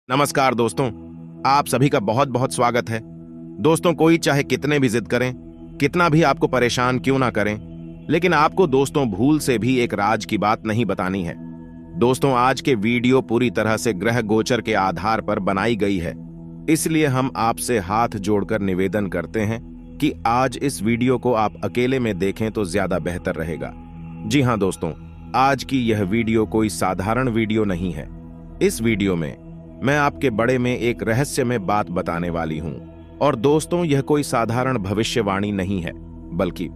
नमस्कार दोस्तों, आप सभी का बहुत बहुत स्वागत है। दोस्तों, कोई चाहे कितने भी जिद करें, कितना भी आपको परेशान क्यों ना करें, लेकिन आपको दोस्तों भूल से भी एक राज की बात नहीं बतानी है। दोस्तों, आज के वीडियो पूरी तरह से ग्रह गोचर के आधार पर बनाई गई है, इसलिए हम आपसे हाथ जोड़कर निवेदन करते हैं कि आज इस वीडियो को आप अकेले में देखें तो ज्यादा बेहतर रहेगा। जी हाँ दोस्तों, आज की यह वीडियो कोई साधारण वीडियो नहीं है। इस वीडियो में मैं आपके बड़े में एक रहस्यमय बात बताने वाली हूं। और दोस्तों, यह कोई साधारण भविष्यवाणी नहीं है, बल्कि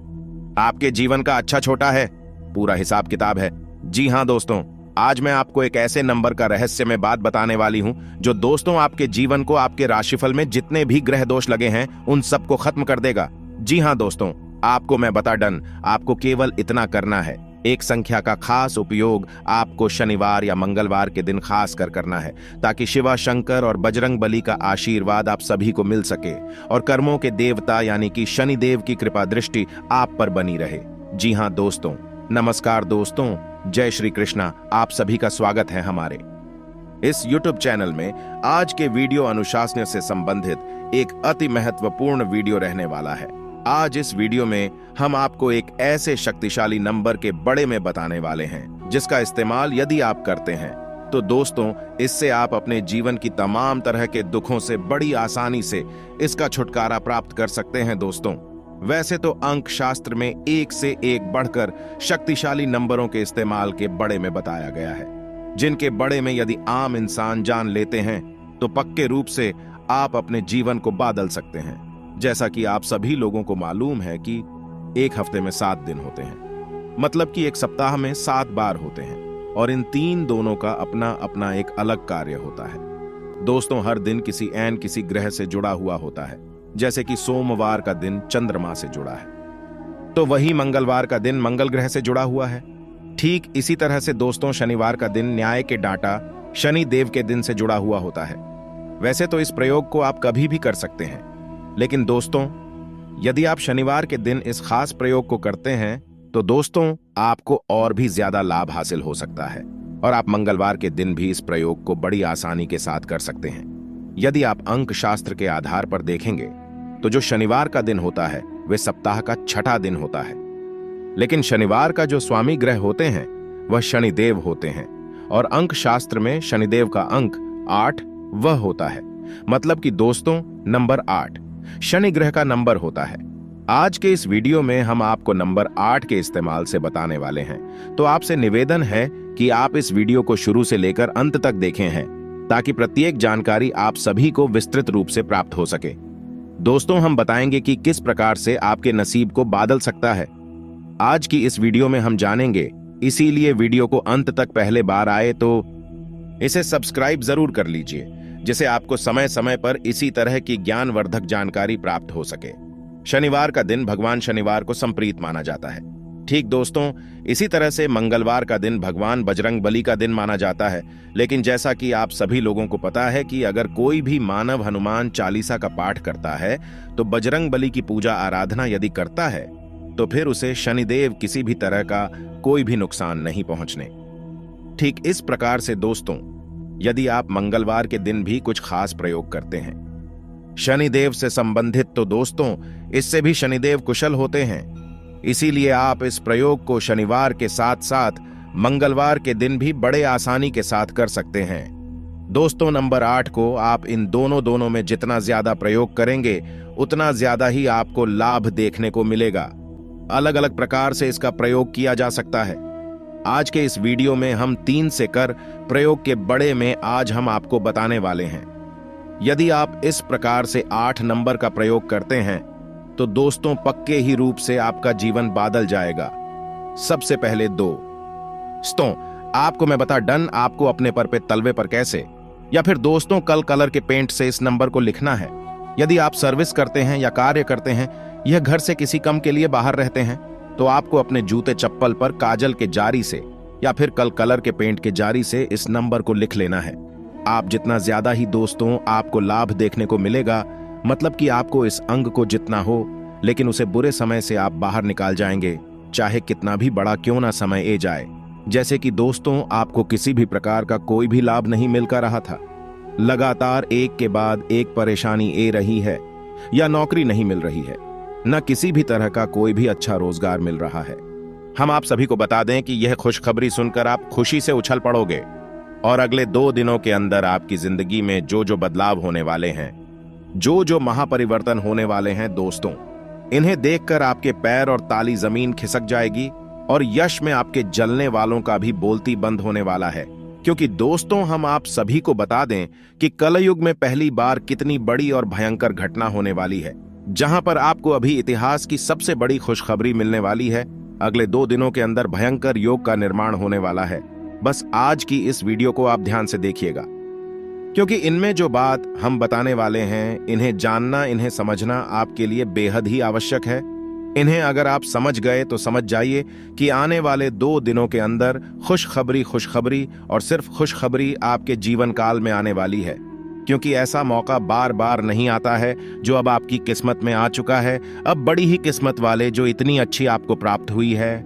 आपके जीवन का अच्छा छोटा है, पूरा हिसाब किताब है। जी हां दोस्तों, आज मैं आपको एक ऐसे नंबर का रहस्यमय बात बताने वाली हूं जो दोस्तों आपके जीवन को, आपके राशिफल में जितने भी ग्रह दोष लगे हैं उन सबको खत्म कर देगा। जी हां दोस्तों, आपको मैं बता डन, आपको केवल इतना करना है। एक संख्या का खास उपयोग आपको शनिवार या मंगलवार के दिन खास कर करना है, ताकि शिवा शंकर और बजरंग बली का आशीर्वाद आप सभी को मिल सके और कर्मों के देवता यानी कि शनिदेव की कृपा दृष्टि आप पर बनी रहे। जी हां दोस्तों, नमस्कार दोस्तों, जय श्री कृष्णा। आप सभी का स्वागत है हमारे इस YouTube चैनल में। आज के वीडियो अनुशासन से संबंधित एक अति महत्वपूर्ण वीडियो रहने वाला है। आज इस वीडियो में हम आपको एक ऐसे शक्तिशाली नंबर के बड़े में बताने वाले हैं, जिसका इस्तेमाल यदि आप करते हैं तो दोस्तों इससे आप अपने जीवन की तमाम तरह के दुखों से बड़ी आसानी से इसका छुटकारा प्राप्त कर सकते हैं। दोस्तों, वैसे तो अंक शास्त्र में एक से एक बढ़कर शक्तिशाली नंबरों के इस्तेमाल के बड़े में बताया गया है, जिनके बड़े में यदि आम इंसान जान लेते हैं तो पक्के रूप से आप अपने जीवन को बदल सकते हैं। जैसा कि आप सभी लोगों को मालूम है कि एक हफ्ते में 7 दिन होते हैं, मतलब कि एक सप्ताह में 7 बार होते हैं, और इन 3 दोनों का अपना अपना एक अलग कार्य होता है। दोस्तों, हर दिन किसी ग्रह से जुड़ा हुआ होता है। जैसे कि सोमवार का दिन चंद्रमा से जुड़ा है, तो वही मंगलवार का दिन मंगल ग्रह से जुड़ा हुआ है। ठीक इसी तरह से दोस्तों शनिवार का दिन न्याय के डाटा शनि देव के दिन से जुड़ा हुआ होता है। वैसे तो इस प्रयोग को आप कभी भी कर सकते हैं, लेकिन दोस्तों यदि आप शनिवार के दिन इस खास प्रयोग को करते हैं तो दोस्तों आपको और भी ज्यादा लाभ हासिल हो सकता है, और आप मंगलवार के दिन भी इस प्रयोग को बड़ी आसानी के साथ कर सकते हैं। यदि आप अंक शास्त्र के आधार पर देखेंगे तो जो शनिवार का दिन होता है वह सप्ताह का 6ठा दिन होता है, लेकिन शनिवार का जो स्वामी ग्रह होते हैं वह शनिदेव होते हैं, और अंक शास्त्र में शनिदेव का अंक 8 वह होता है। मतलब कि दोस्तों नंबर 8 शनि ग्रह का नंबर होता है। आज के इस वीडियो में हम आपको नंबर 8 के इस्तेमाल से बताने वाले हैं, तो आपसे निवेदन है कि आप इस वीडियो को शुरू से लेकर अंत तक देखें हैं, ताकि प्रत्येक जानकारी आप सभी को विस्तृत रूप से प्राप्त हो सके। दोस्तों, हम बताएंगे कि किस प्रकार से आपके नसीब को बदल सकता है। आज की इस वीडियो में हम जानेंगे, इसीलिए वीडियो को अंत तक पहले बार आए तो इसे सब्सक्राइब जरूर कर लीजिए, जिसे आपको समय समय पर इसी तरह की ज्ञानवर्धक जानकारी प्राप्त हो सके। शनिवार का दिन भगवान शनिवार को संप्रीत माना जाता है। ठीक दोस्तों, इसी तरह से मंगलवार का दिन भगवान बजरंग बली का दिन माना जाता है। लेकिन जैसा कि आप सभी लोगों को पता है कि अगर कोई भी मानव हनुमान चालीसा का पाठ करता है तो बजरंग बली की पूजा आराधना यदि करता है तो फिर उसे शनिदेव किसी भी तरह का कोई भी नुकसान नहीं पहुंचने। ठीक इस प्रकार से दोस्तों यदि आप मंगलवार के दिन भी कुछ खास प्रयोग करते हैं शनिदेव से संबंधित, तो दोस्तों इससे भी शनिदेव कुशल होते हैं। इसीलिए आप इस प्रयोग को शनिवार के साथ साथ मंगलवार के दिन भी बड़े आसानी के साथ कर सकते हैं। दोस्तों, नंबर 8 को आप इन दोनों में जितना ज्यादा प्रयोग करेंगे उतना ज्यादा ही आपको लाभ देखने को मिलेगा। अलग अलग प्रकार से इसका प्रयोग किया जा सकता है। आज के इस वीडियो में हम 3 से कर प्रयोग के बड़े में आज हम आपको बताने वाले हैं। यदि आप इस प्रकार से 8 नंबर का प्रयोग करते हैं तो दोस्तों पक्के ही रूप से आपका जीवन बदल जाएगा। सबसे पहले दोस्तों आपको मैं बता डन, आपको अपने पर पे तलवे पर कैसे या फिर दोस्तों कलर के पेंट से इस नंबर को लिखना है। यदि आप सर्विस करते हैं या कार्य करते हैं, यह घर से किसी कम के लिए बाहर रहते हैं, तो आपको अपने जूते चप्पल पर काजल के जारी से या फिर कलर के पेंट के जारी से इस नंबर को लिख लेना है। आप जितना ज्यादा ही दोस्तों आपको लाभ देखने को मिलेगा, मतलब कि आपको इस अंग को जितना हो, लेकिन उसे बुरे समय से आप बाहर निकाल जाएंगे, चाहे कितना भी बड़ा क्यों ना समय ए जाए। जैसे कि दोस्तों आपको किसी भी प्रकार का कोई भी लाभ नहीं मिल कर रहा था, लगातार एक के बाद एक परेशानी ए रही है, या नौकरी नहीं मिल रही है, न किसी भी तरह का कोई भी अच्छा रोजगार मिल रहा है। हम आप सभी को बता दें कि यह खुशखबरी सुनकर आप खुशी से उछल पड़ोगे और अगले 2 दिनों के अंदर आपकी जिंदगी में जो जो बदलाव होने वाले हैं, जो जो महापरिवर्तन होने वाले हैं दोस्तों, इन्हें देखकर आपके पैर और ताली जमीन खिसक जाएगी और यश में आपके जलने वालों का भी बोलती बंद होने वाला है। क्योंकि दोस्तों, हम आप सभी को बता दें कि कलयुग में पहली बार कितनी बड़ी और भयंकर घटना होने वाली है, जहां पर आपको अभी इतिहास की सबसे बड़ी खुशखबरी मिलने वाली है। अगले 2 दिनों के अंदर भयंकर योग का निर्माण होने वाला है। बस आज की इस वीडियो को आप ध्यान से देखिएगा, क्योंकि इनमें जो बात हम बताने वाले हैं, इन्हें जानना, इन्हें समझना आपके लिए बेहद ही आवश्यक है। इन्हें अगर आप समझ गए तो समझ जाइए कि आने वाले 2 दिनों के अंदर खुशखबरी और सिर्फ खुशखबरी आपके जीवन काल में आने वाली है। क्योंकि ऐसा मौका बार बार नहीं आता है जो अब आपकी किस्मत में आ चुका है। अब बड़ी ही किस्मत वाले जो इतनी अच्छी आपको प्राप्त हुई है।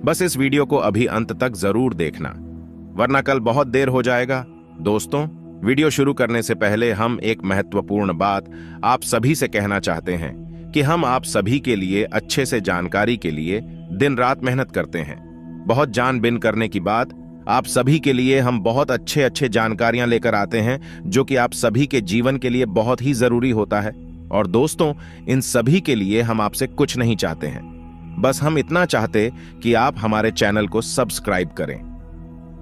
बस इस वीडियो को अभी अंत तक जरूर देखना, वरना कल बहुत देर हो जाएगा। दोस्तों, वीडियो शुरू करने से पहले हम एक महत्वपूर्ण बात आप सभी से कहना चाहते हैं कि हम आप सभी के लिए अच्छे से जानकारी के लिए दिन रात मेहनत करते हैं। बहुत जानबीन करने की बात, आप सभी के लिए हम बहुत अच्छे जानकारियां लेकर आते हैं जो कि आप सभी के जीवन के लिए बहुत ही जरूरी होता है। और दोस्तों, इन सभी के लिए हम आपसे कुछ नहीं चाहते हैं, बस हम इतना चाहते कि आप हमारे चैनल को सब्सक्राइब करें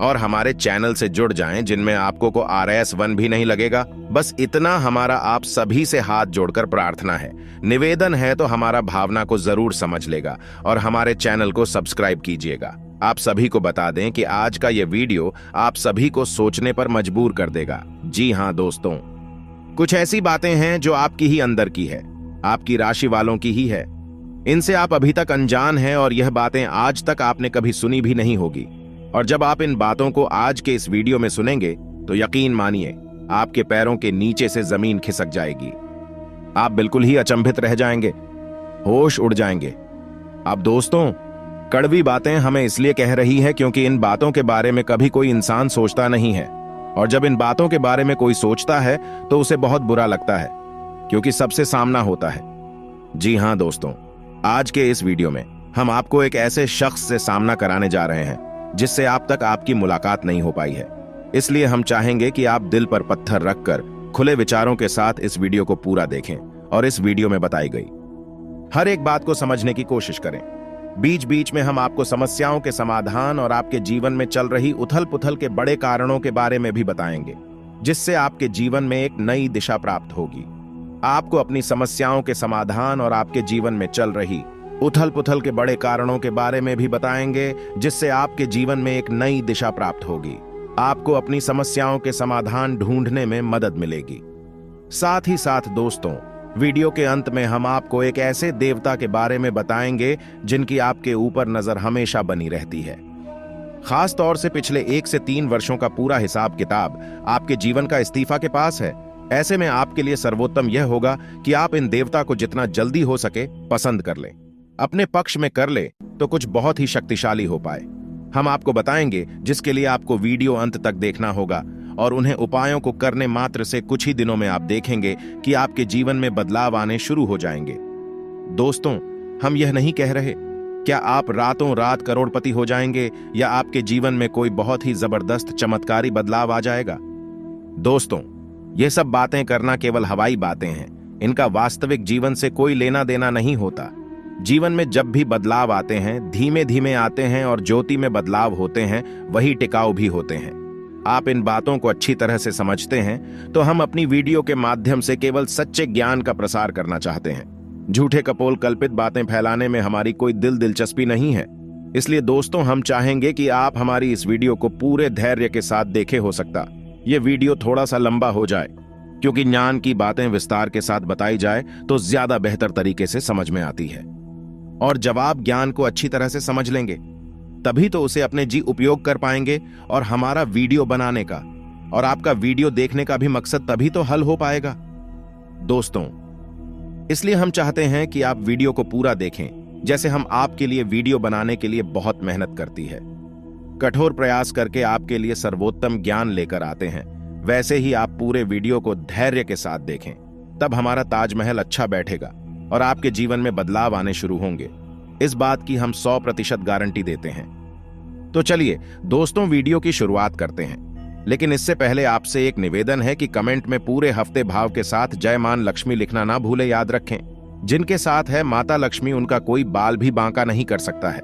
और हमारे चैनल से जुड़ जाएं, जिनमें आपको को RS1 भी नहीं लगेगा। बस इतना हमारा आप सभी से हाथ जोड़कर प्रार्थना है, निवेदन है, तो हमारा भावना को जरूर समझ लेगा और हमारे चैनल को सब्सक्राइब कीजिएगा। आप सभी को बता दें कि आज का यह वीडियो आप सभी को सोचने पर मजबूर कर देगा। जी हां दोस्तों, कुछ ऐसी बातें हैं जो आपकी ही अंदर की है, आपकी राशि वालों की ही है। इनसे आप अभी तक अनजान हैं और यह बातें आज तक आपने कभी सुनी भी नहीं होगी। और जब आप इन बातों को आज के इस वीडियो में सुनेंगे तो यकीन मानिए आपके पैरों के नीचे से जमीन खिसक जाएगी। आप बिल्कुल ही अचंभित रह जाएंगे, होश उड़ जाएंगे। अब दोस्तों, कड़वी बातें हमें इसलिए कह रही है क्योंकि इन बातों के बारे में कभी कोई इंसान सोचता नहीं है, और जब इन बातों के बारे में कोई सोचता है तो उसे बहुत बुरा लगता है, क्योंकि सबसे सामना होता है। जी हां दोस्तों, आज के इस वीडियो में हम आपको एक ऐसे शख्स से सामना कराने जा रहे हैं जिससे आप तक आपकी मुलाकात नहीं हो पाई है। इसलिए हम चाहेंगे कि आप दिल पर पत्थर रखकर खुले विचारों के साथ इस वीडियो को पूरा देखें और इस वीडियो में बताई गई हर एक बात को समझने की कोशिश करें। बीच बीच में हम आपको समस्याओं के समाधान और आपके जीवन में चल रही उथल पुथल के बड़े कारणों के बारे में भी बताएंगे, जिससे आपके जीवन में एक नई दिशा प्राप्त होगी। आपको अपनी समस्याओं के समाधान और आपके जीवन में चल रही उथल पुथल के बड़े कारणों के बारे में भी बताएंगे, जिससे आपके जीवन में एक नई दिशा प्राप्त होगी। आपको अपनी समस्याओं के समाधान ढूंढने में मदद मिलेगी। साथ ही साथ दोस्तों, वीडियो के अंत में हम आपको एक ऐसे देवता के बारे में बताएंगे जिनकी आपके ऊपर नजर हमेशा बनी रहती है। खास तौर से पिछले 1 से 3 वर्षों का पूरा हिसाब किताब आपके जीवन का इस्तीफा के पास है। ऐसे में आपके लिए सर्वोत्तम यह होगा कि आप इन देवता को जितना जल्दी हो सके पसंद कर लें, अपने पक्ष में कर ले, तो कुछ बहुत ही शक्तिशाली हो पाए। हम आपको बताएंगे, जिसके लिए आपको वीडियो अंत तक देखना होगा, और उन्हें उपायों को करने मात्र से कुछ ही दिनों में आप देखेंगे कि आपके जीवन में बदलाव आने शुरू हो जाएंगे। दोस्तों, हम यह नहीं कह रहे क्या आप रातों रात करोड़पति हो जाएंगे या आपके जीवन में कोई बहुत ही जबरदस्त चमत्कारी बदलाव आ जाएगा। दोस्तों, ये सब बातें करना केवल हवाई बातें हैं, इनका वास्तविक जीवन से कोई लेना देना नहीं होता। जीवन में जब भी बदलाव आते हैं, धीमे धीमे आते हैं, और ज्योति में बदलाव होते हैं, वही टिकाऊ भी होते हैं। आप इन बातों को अच्छी तरह से समझते हैं तो हम अपनी वीडियो के माध्यम से केवल सच्चे ज्ञान का प्रसार करना चाहते हैं। झूठे कपोल कल्पित बातें फैलाने में हमारी कोई दिलचस्पी नहीं है। इसलिए दोस्तों, हम चाहेंगे कि आप हमारी इस वीडियो को पूरे धैर्य के साथ देखें। हो सकता यह वीडियो थोड़ा सा लंबा हो जाए, क्योंकि ज्ञान की बातें विस्तार के साथ बताई जाए तो ज्यादा बेहतर तरीके से समझ में आती है। और जब आप ज्ञान को अच्छी तरह से समझ लेंगे, तभी तो उसे अपने जी उपयोग कर पाएंगे, और हमारा वीडियो बनाने का और आपका वीडियो देखने का भी मकसद तभी तो हल हो पाएगा। दोस्तों, इसलिए हम चाहते हैं कि आप वीडियो को पूरा देखें, जैसे हम आपके लिए वीडियो बनाने के लिए बहुत मेहनत करती है, कठोर प्रयास करके आपके लिए सर्वोत्तम ज्ञान लेकर आते हैं। वैसे ही आप पूरे वीडियो को धैर्य के साथ देखें, तब हमारा ताजमहल अच्छा बैठेगा और आपके जीवन में बदलाव आने शुरू होंगे। इस बात की हम 100% गारंटी देते हैं। तो चलिए दोस्तों, वीडियो की शुरुआत करते हैं। लेकिन इससे पहले आपसे एक निवेदन है कि कमेंट में पूरे हफ्ते भाव के साथ जय मान लक्ष्मी लिखना ना भूले। याद रखें, जिनके साथ है माता लक्ष्मी, उनका कोई बाल भी बांका नहीं कर सकता है।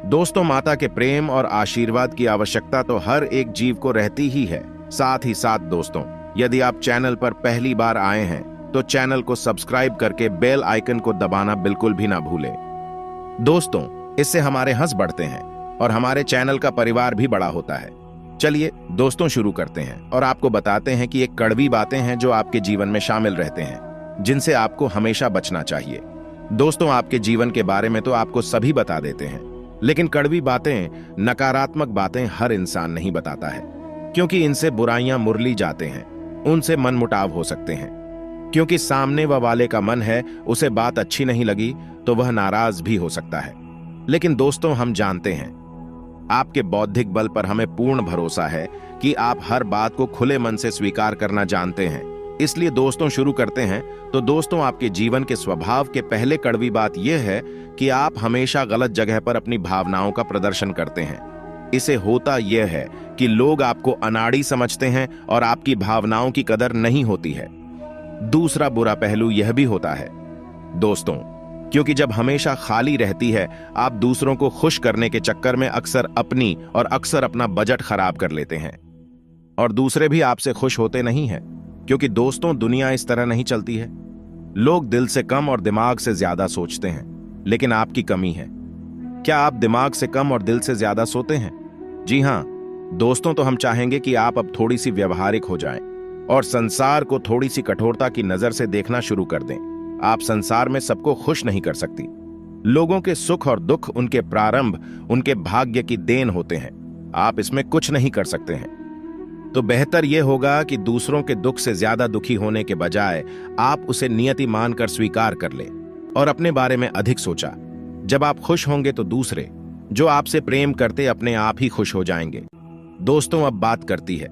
दोस्तों, माता के प्रेम और आशीर्वाद की आवश्यकता तो हर एक जीव को रहती ही है। साथ ही साथ दोस्तों, यदि आप चैनल पर पहली बार आए हैं तो चैनल को सब्सक्राइब करके बेल आइकन को दबाना बिल्कुल भी ना भूलें। दोस्तों, इससे हमारे हंस बढ़ते हैं और हमारे चैनल का परिवार भी बड़ा होता है। चलिए दोस्तों, शुरू करते हैं और आपको बताते हैं कि एक कड़वी बातें हैं जो आपके जीवन में शामिल रहते हैं, जिनसे आपको हमेशा बचना चाहिए। दोस्तों, आपके जीवन के बारे में तो आपको सभी बता देते हैं, लेकिन कड़वी बातें, नकारात्मक बातें हर इंसान नहीं बताता है, क्योंकि इनसे बुराइयां मुरली जाते हैं, उनसे मनमुटाव हो सकते हैं। क्योंकि सामने वाले का मन है, उसे बात अच्छी नहीं लगी तो वह नाराज भी हो सकता है। लेकिन दोस्तों, हम जानते हैं, आपके बौद्धिक बल पर हमें पूर्ण भरोसा है कि आप हर बात को खुले मन से स्वीकार करना जानते हैं। इसलिए दोस्तों, शुरू करते हैं। तो दोस्तों, आपके जीवन के स्वभाव के पहले कड़वी बात यह है कि आप हमेशा गलत जगह पर अपनी भावनाओं का प्रदर्शन करते हैं। इसे होता यह है कि लोग आपको अनाड़ी समझते हैं और आपकी भावनाओं की कदर नहीं होती है। दूसरा बुरा पहलू यह भी होता है दोस्तों, क्योंकि जब हमेशा खाली रहती है, आप दूसरों को खुश करने के चक्कर में अक्सर अपनी और अक्सर अपना बजट खराब कर लेते हैं और दूसरे भी आपसे खुश होते नहीं हैं। क्योंकि दोस्तों, दुनिया इस तरह नहीं चलती है। लोग दिल से कम और दिमाग से ज्यादा सोचते हैं, लेकिन आपकी कमी है। क्या आप दिमाग से कम और दिल से ज्यादा सोते हैं? जी हां दोस्तों, तो हम चाहेंगे कि आप अब थोड़ी सी व्यवहारिक हो जाएं और संसार को थोड़ी सी कठोरता की नजर से देखना शुरू कर दें। आप संसार में सबको खुश नहीं कर सकती। लोगों के सुख और दुख उनके प्रारंभ, उनके भाग्य की देन होते हैं। आप इसमें कुछ नहीं कर सकते हैं। तो बेहतर यह होगा कि दूसरों के दुख से ज्यादा दुखी होने के बजाय आप उसे नियति मानकर स्वीकार कर ले और अपने बारे में अधिक सोचा। जब आप खुश होंगे तो दूसरे, जो आपसे प्रेम करते, अपने आप ही खुश हो जाएंगे। दोस्तों, अब बात करती है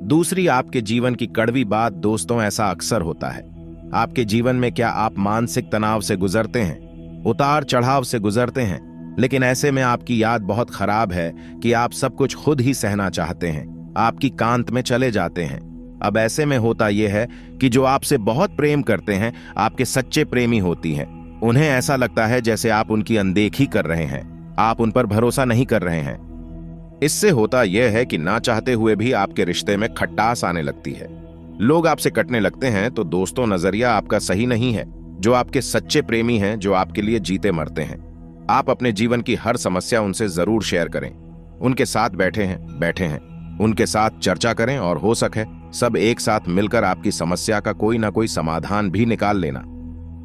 दूसरी आपके जीवन की कड़वी बात। दोस्तों, ऐसा अक्सर होता है आपके जीवन में। क्या आप मानसिक तनाव से गुजरते हैं, उतार चढ़ाव से गुजरते हैं? लेकिन ऐसे में आपकी याद बहुत खराब है कि आप सब कुछ खुद ही सहना चाहते हैं, आपकी कांत में चले जाते हैं। अब ऐसे में होता यह है कि जो आपसे बहुत प्रेम करते हैं, आपके सच्चे प्रेमी होती हैं। उन्हें ऐसा लगता है जैसे आप उनकी अनदेखी कर रहे हैं, आप उन पर भरोसा नहीं कर रहे हैं। इससे होता यह है कि ना चाहते हुए भी आपके रिश्ते में खटास आने लगती है। लोग आपसे कटने लगते हैं। तो दोस्तों, नजरिया आपका सही नहीं है। जो आपके सच्चे प्रेमी हैं, जो आपके लिए जीते मरते हैं, आप अपने जीवन की हर समस्या उनसे जरूर शेयर करें। उनके साथ बैठे हैं, उनके साथ चर्चा करें और हो सके सब एक साथ मिलकर आपकी समस्या का कोई ना कोई समाधान भी निकाल लेना।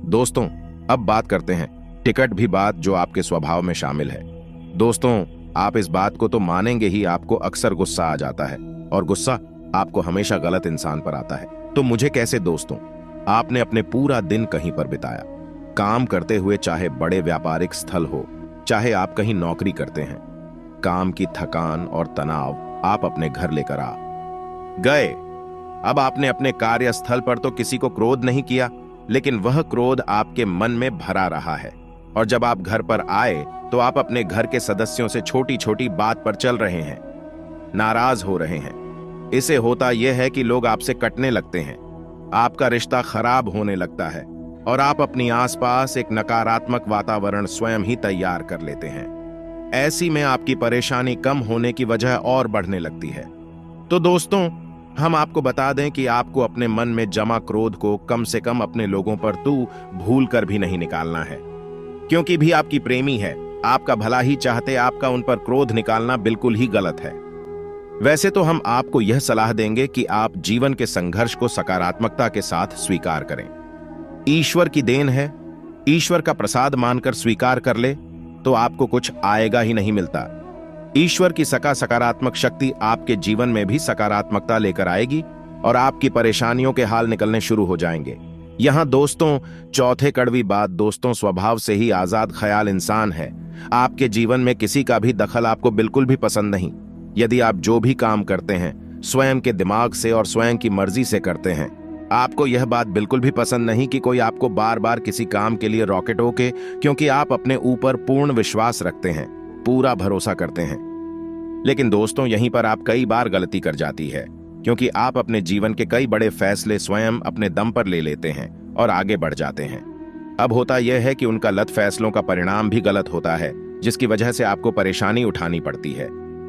दोस्तों, अब बात करते हैं टिकट भी बात जो आपके स्वभाव में शामिल है। दोस्तों, आप इस बात को तो मानेंगे ही, आपको अक्सर गुस्सा आ जाता है और गुस्सा आपको हमेशा गलत इंसान पर आता है। तो मुझे कैसे? दोस्तों, आपने अपने पूरा दिन कहीं पर बिताया, काम करते हुए, चाहे बड़े व्यापारिक स्थल हो, चाहे आप कहीं नौकरी करते हैं। काम की थकान और तनाव आप अपने घर लेकर आ गए। अब आपने अपने कार्यस्थल पर तो किसी को क्रोध नहीं किया, लेकिन वह क्रोध आपके मन में भरा रहा है। और जब आप घर पर आए तो आप अपने घर के सदस्यों से छोटी छोटी बात पर चल रहे हैं, नाराज हो रहे हैं। इसे होता यह है कि लोग आपसे कटने लगते हैं, आपका रिश्ता खराब होने लगता है और आप अपनी आसपास एक नकारात्मक वातावरण स्वयं ही तैयार कर लेते हैं। ऐसी में आपकी परेशानी कम होने की वजह और बढ़ने लगती है। तो दोस्तों, हम आपको बता दें कि आपको अपने मन में जमा क्रोध को कम से कम अपने लोगों पर तू भूल कर भी नहीं निकालना है, क्योंकि भी आपकी प्रेमी है, आपका भला ही चाहते आपका उन पर क्रोध निकालना बिल्कुल ही गलत है। वैसे तो हम आपको यह सलाह देंगे कि आप जीवन के संघर्ष को सकारात्मकता के साथ स्वीकार करें। ईश्वर की देन है, ईश्वर का प्रसाद मानकर स्वीकार कर ले तो आपको कुछ आएगा ही नहीं मिलता। ईश्वर की सकारात्मक शक्ति आपके जीवन में भी सकारात्मकता लेकर आएगी और आपकी परेशानियों के हाल निकलने शुरू हो जाएंगे। यहां दोस्तों, चौथे कड़वी बात, दोस्तों, स्वभाव से ही आजाद ख्याल इंसान है। आपके जीवन में किसी का भी दखल आपको बिल्कुल भी पसंद नहीं। यदि आप जो भी काम करते हैं स्वयं के दिमाग से और स्वयं की मर्जी से करते हैं। आपको यह बात बिल्कुल भी पसंद नहीं कि कोई आपको बार बार किसी काम के लिए रॉकेट होके, क्योंकि आप अपने ऊपर पूर्ण विश्वास रखते हैं, पूरा भरोसा करते हैं। लेकिन दोस्तों, यहीं पर आप कई बार गलती कर जाती है, क्योंकि आप अपने जीवन के कई बड़े फैसले स्वयं अपने दम पर ले लेते हैं और आगे बढ़ जाते हैं। अब होता यह है कि उन गलत फैसलों का परिणाम भी गलत होता है, जिसकी वजह से आपको परेशानी उठानी पड़ती है।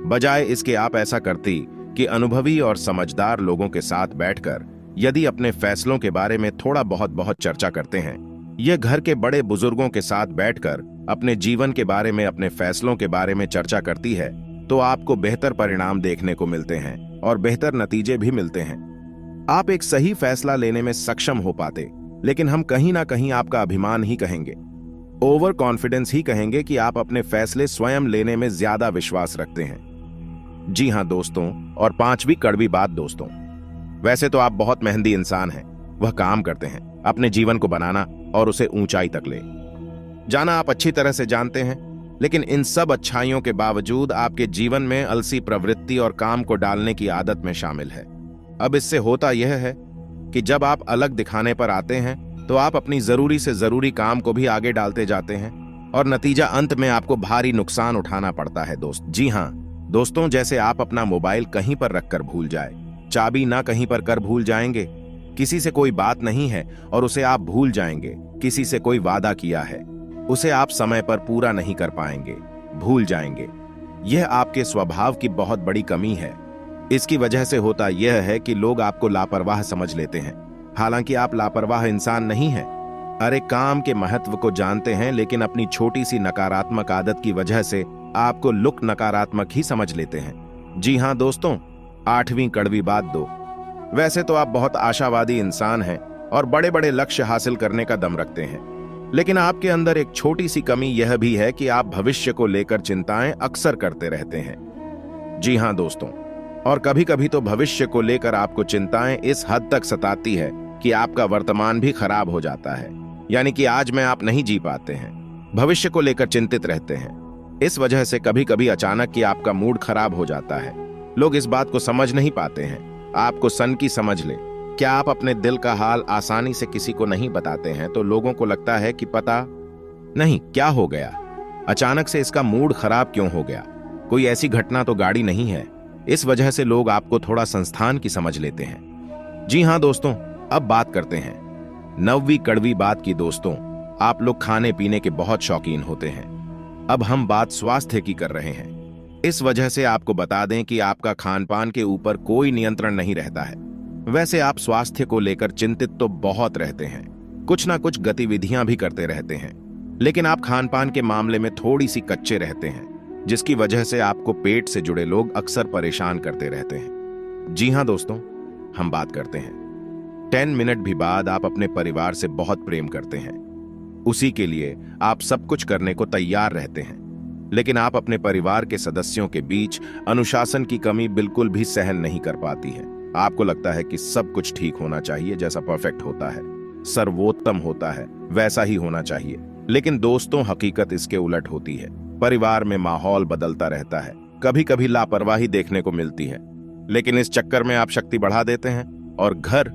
बजाय इसके आप ऐसा करती कि अनुभवी और समझदार लोगों के साथ बैठकर यदि अपने फैसलों के बारे में थोड़ा बहुत चर्चा करते हैं, यह घर के बड़े बुजुर्गों के साथ बैठकर अपने जीवन के बारे में, अपने फैसलों के बारे में चर्चा करती है, तो आपको बेहतर परिणाम देखने को मिलते हैं और बेहतर नतीजे भी मिलते हैं। आप एक सही फैसला लेने में सक्षम हो पाते, लेकिन हम कहीं ना कहीं आपका अभिमान ही कहेंगे, ओवर कॉन्फिडेंस ही कहेंगे कि आप अपने फैसले स्वयं लेने में ज्यादा विश्वास रखते हैं। जी हां दोस्तों, और पांचवी कड़वी बात दोस्तों, वैसे तो आप बहुत मेहनती इंसान हैं, वह काम करते हैं अपने जीवन को बनाना और उसे ऊंचाई तक ले जाना आप अच्छी तरह से जानते हैं, लेकिन इन सब अच्छाइयों के बावजूद आपके जीवन में अलसी प्रवृत्ति और काम को डालने की आदत में शामिल है। अब इससे होता यह है कि जब आप अलग दिखाने पर आते हैं, तो आप अपनी जरूरी से जरूरी काम को भी आगे डालते जाते हैं और नतीजा अंत में आपको भारी नुकसान उठाना पड़ता है दोस्त। जी हां दोस्तों, जैसे आप अपना मोबाइल कहीं पर रखकर भूल जाए, चाबी ना कहीं पर कर भूल जाएंगे, किसी से कोई बात नहीं है और उसे आप भूल जाएंगे, किसी से कोई वादा किया है, उसे आप समय पर पूरा नहीं कर पाएंगे, भूल जाएंगे। यह आपके स्वभाव की बहुत बड़ी कमी है। इसकी वजह से होता यह है कि लोग आपको लापरवाह समझ लेते हैं, हालांकि आप लापरवाह इंसान नहीं हैं। अरे काम के महत्व को जानते हैं, लेकिन अपनी छोटी सी नकारात्मक आदत की वजह से आपको लुक नकारात्मक ही समझ लेते हैं। जी हां दोस्तों, आठवीं कड़वी बात दो, वैसे तो आप बहुत आशावादी इंसान हैं और बड़े बड़े लक्ष्य हासिल करने का दम रखते हैं, लेकिन आपके अंदर एक छोटी सी कमी यह भी है कि आप भविष्य को लेकर चिंताएं अक्सर करते रहते हैं। जी हां दोस्तों, और कभी कभी तो भविष्य को लेकर आपको चिंताएं इस हद तक सताती है कि आपका वर्तमान भी खराब हो जाता है, यानी कि आज में आप नहीं जी पाते हैं, भविष्य को लेकर चिंतित रहते हैं। इस वजह से कभी कभी अचानक कि आपका मूड खराब हो जाता है। लोग इस बात को समझ नहीं पाते हैं, आपको सनकी समझ ले। क्या आप अपने दिल का हाल आसानी से किसी को नहीं बताते हैं, तो लोगों को लगता है कि पता नहीं क्या हो गया, अचानक से इसका मूड खराब क्यों हो गया, कोई ऐसी घटना तो गाड़ी नहीं है। इस वजह से लोग आपको थोड़ा संस्थान की समझ लेते हैं। जी हां दोस्तों, अब बात करते हैं नौवीं कड़वी बात की। दोस्तों, आप लोग खाने पीने के बहुत शौकीन होते हैं। अब हम बात स्वास्थ्य की कर रहे हैं। इस वजह से आपको बता दें कि आपका खान पान के ऊपर कोई नियंत्रण नहीं रहता है। वैसे आप स्वास्थ्य को लेकर चिंतित तो बहुत रहते हैं, कुछ ना कुछ गतिविधियां भी करते रहते हैं, लेकिन आप खान पान के मामले में थोड़ी सी कच्चे रहते हैं, जिसकी वजह से आपको पेट से जुड़े लोग अक्सर परेशान करते रहते हैं। जी हां दोस्तों, हम बात करते हैं 10 मिनट भी बाद आप अपने परिवार से बहुत प्रेम करते हैं, उसी के लिए आप सब कुछ करने को तैयार रहते हैं, लेकिन आप अपने परिवार के सदस्यों के बीच अनुशासन की कमी बिल्कुल भी सहन नहीं कर पाती है। आपको लगता है कि सब कुछ ठीक होना चाहिए, जैसा परफेक्ट होता है, सर्वोत्तम होता है, वैसा ही होना चाहिए। लेकिन दोस्तों, हकीकत इसके उलट होती है। परिवार में माहौल बदलता रहता है, कभी कभी लापरवाही देखने को मिलती है, लेकिन इस चक्कर में आप शक्ति बढ़ा देते हैं और घर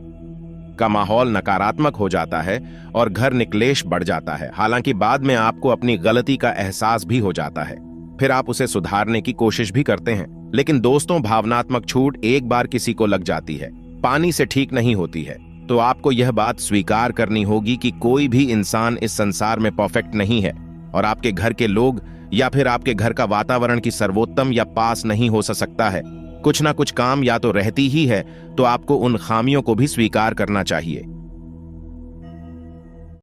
का माहौल नकारात्मक हो जाता है और घर निकलेश बढ़ जाता है। हालांकि बाद में आपको अपनी गलती का एहसास भी हो जाता है, फिर आप उसे सुधारने की कोशिश भी करते हैं। लेकिन दोस्तों, भावनात्मक छूट एक बार किसी को लग जाती है, पानी से ठीक नहीं होती है। तो आपको यह बात स्वीकार करनी होगी कि कोई भी इंसान इस संसार में परफेक्ट नहीं है और आपके घर के लोग या फिर आपके घर का वातावरण की सर्वोत्तम या पास नहीं हो सकता है। कुछ ना कुछ काम या तो रहती ही है, तो आपको उन खामियों को भी स्वीकार करना चाहिए।